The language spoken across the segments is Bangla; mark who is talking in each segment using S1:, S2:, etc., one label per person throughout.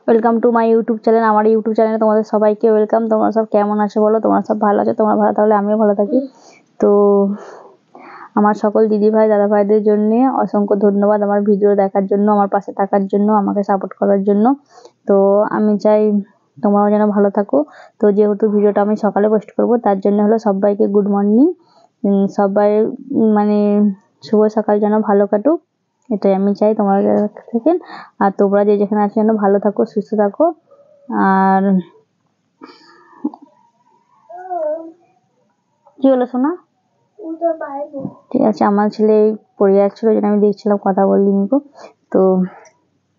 S1: Welcome to my YouTube channel. আমার ইউটিউব চ্যানেলে তোমাদের সবাইকে ওয়েলকাম। তোমরা সব কেমন আছো বলো? তোমরা সব ভালো আছো? তোমরা ভালো থাকলে আমিও ভালো থাকি। তো আমার সকল দিদিভাই দাদা ভাইদের জন্য অসংখ্য ধন্যবাদ আমার ভিডিও দেখার জন্য, আমার পাশে থাকার জন্য, আমাকে সাপোর্ট করার জন্য। তো আমি চাই তোমরাও যেন ভালো থাকো। তো যেহেতু ভিডিওটা আমি সকালে পোস্ট করব, তার জন্য হলো সবাইকে গুড মর্নিং। সবাই মানে শুভ সকাল যেন ভালো কাটুক, এটাই আমি চাই তোমার থেকে। আর তোমরা যে যেখানে আছো যেন ভালো থাকো, সুস্থ থাকো। আর কি হলো শোনা? ঠিক আছে, আমার ছেলে পড়ে যাচ্ছিল, যেন আমি দেখছিলাম, কথা বললি নিকো। তো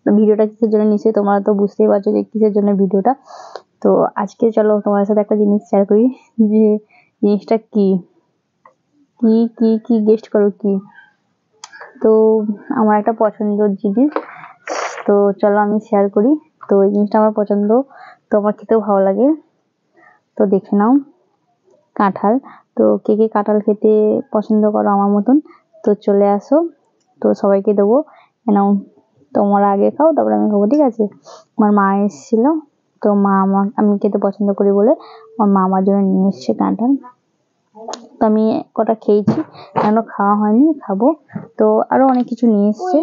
S1: ভিডিওটা কিসের জন্য নিশ্চয়ই তোমরা তো বুঝতেই পারছো যে কিসের জন্য ভিডিওটা। তো আজকে চলো তোমাদের সাথে একটা জিনিস শেয়ার করি, যে জিনিসটা কি কি কি কি গেস্ট করো কি। তো আমার একটা পছন্দের জিনিস, তো চলো আমি শেয়ার করি। তো এই জিনিসটা আমার পছন্দ, তো আমার খেতেও ভালো লাগে। তো দেখে নাও, কাঁঠাল। তো কে কে কাঁঠাল খেতে পছন্দ করো আমার মতন, তো চলে আসো। তো সবাইকে দেবো, নাও তোমরা আগে খাও, তারপরে আমি খাবো, ঠিক আছে? আমার মা এসেছিল, তো মা আমি খেতে পছন্দ করি বলে আমার মা আমার জন্য নিয়ে এসছে কাঁঠাল। তো আমি কটা খেয়েছি, কেন খাওয়া হয়নি, খাবো। তো আরো অনেক কিছু নিয়ে এসছে,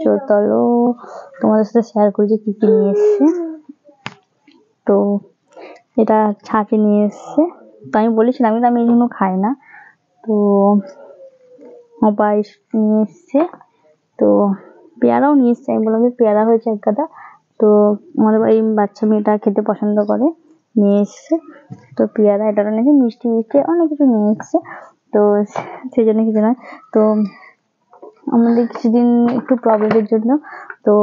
S1: চলো তোমাদের সাথে শেয়ার করি যে কি কি নিয়ে এসছে। তো এটা ছাঁচে নিয়ে এসছে, তো আমি বলেছিলাম কিন্তু আমি এই জন্য খাই না। তো পায়েস নিয়ে এসছে, তো পেয়ারাও নিয়ে এসছে। আমি বললাম যে পেয়ারা হয়েছে এক গাদা, তো আমাদের বাড়ির বাচ্চা মেয়েটা খেতে পছন্দ করে, নিয়ে এসছে। তো পেয়ারা এটা নিয়েছে, মিষ্টি মিষ্টি অনেক কিছু নিয়ে এসছে। তো সেই জন্য কিছু নয়। তো আমাদের কিছুদিন একটু প্রবলেমের জন্য, তো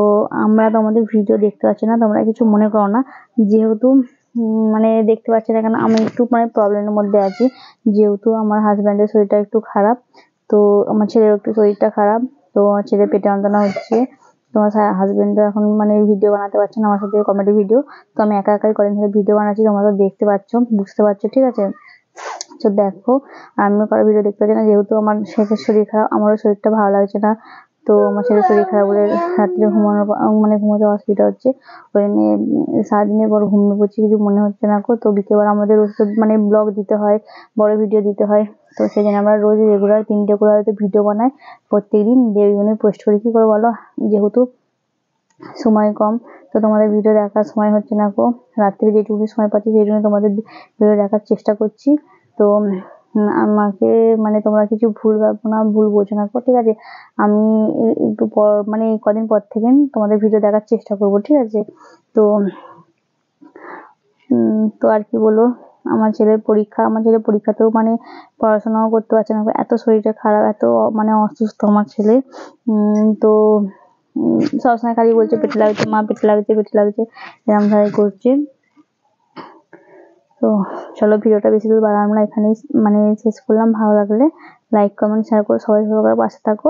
S1: আমরা তো আমাদের ভিডিও দেখতে পাচ্ছি না, তোমরা কিছু মনে করো না। যেহেতু মানে দেখতে পাচ্ছি না কেন, আমি একটু মানে প্রবলেমের মধ্যে আছি। যেহেতু আমার হাজব্যান্ডের শরীরটা একটু খারাপ, তো আমার ছেলের একটু শরীরটা খারাপ, তো আমার ছেলে পেটে যন্ত্রণা হচ্ছে। তোমার হাজব্যান্ডও এখন মানে ভিডিও বানাতে পারছে না আমার সাথে, কমেডি ভিডিও। তো আমি একা একাই কদিন ধরে ভিডিও বানাচ্ছি, তোমরা তো দেখতে পাচ্ছ, বুঝতে পারছো, ঠিক আছে? তো দেখো, আমিও কারো ভিডিও দেখতে পাচ্ছি না, যেহেতু আমার ছেলের শরীর খারাপ, আমারও শরীরটা ভালো লাগছে না। তো আমার ছেলের শরীর খারাপ বলে রাত্রে মানে ঘুমোতে অসুবিধা হচ্ছে। ওই নিয়ে সারাদিনের পর ঘুমিয়ে পড়ছি, কিছু মনে হচ্ছে না গো। তো বিকেলবেলা আমাদের ওষুধ মানে ব্লগ দিতে হয়, বড় ভিডিও দিতে হয়। তো সেই জন্য আমরা রোজ রেগুলার 3টে করে হয়তো ভিডিও বানাই, প্রত্যেকদিন ডেইলি পোস্ট করি। কি করে বলো, যেহেতু সময় কম, তো তোমাদের ভিডিও দেখার সময় হচ্ছে না গো। রাত্রে যেটুকু সময় পাচ্ছি সেই জন্য তোমাদের ভিডিও দেখার চেষ্টা করছি। তো আমাকে মানে তোমরা কিছু ভুল ভাবো না, ভুল বোঝো না গো, ঠিক আছে? আমি একটু পর মানে কদিন পর থেকে তোমাদের ভিডিও দেখার চেষ্টা করব, ঠিক আছে? তো তো আর কি বলো, আমার ছেলের পরীক্ষাতেও মানে পড়াশোনাও করতে পারছে না, এত শরীরটা খারাপ, এত মানে অসুস্থ আমার ছেলে। তো সবসময় খালি বলছে পেটে লাগছে, মা পেটে লাগছে, পেটে লাগছে, এরকম ভাবে করছে। তো চলো ভিডিওটা বেশি দূর বাড়ালাম না, এখানেই মানে শেষ করলাম। ভালো লাগলে লাইক কমেন্ট শেয়ার করো, সবাই সবার পাশে থাকো।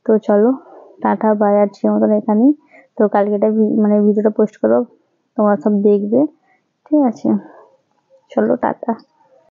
S1: তো চলো টাটা বাই, আজকের মতন এখানেই। তো কালকে এটা মানে ভিডিওটা পোস্ট করো, তোমরা সব দেখবে, ঠিক আছে? চলো টাটা।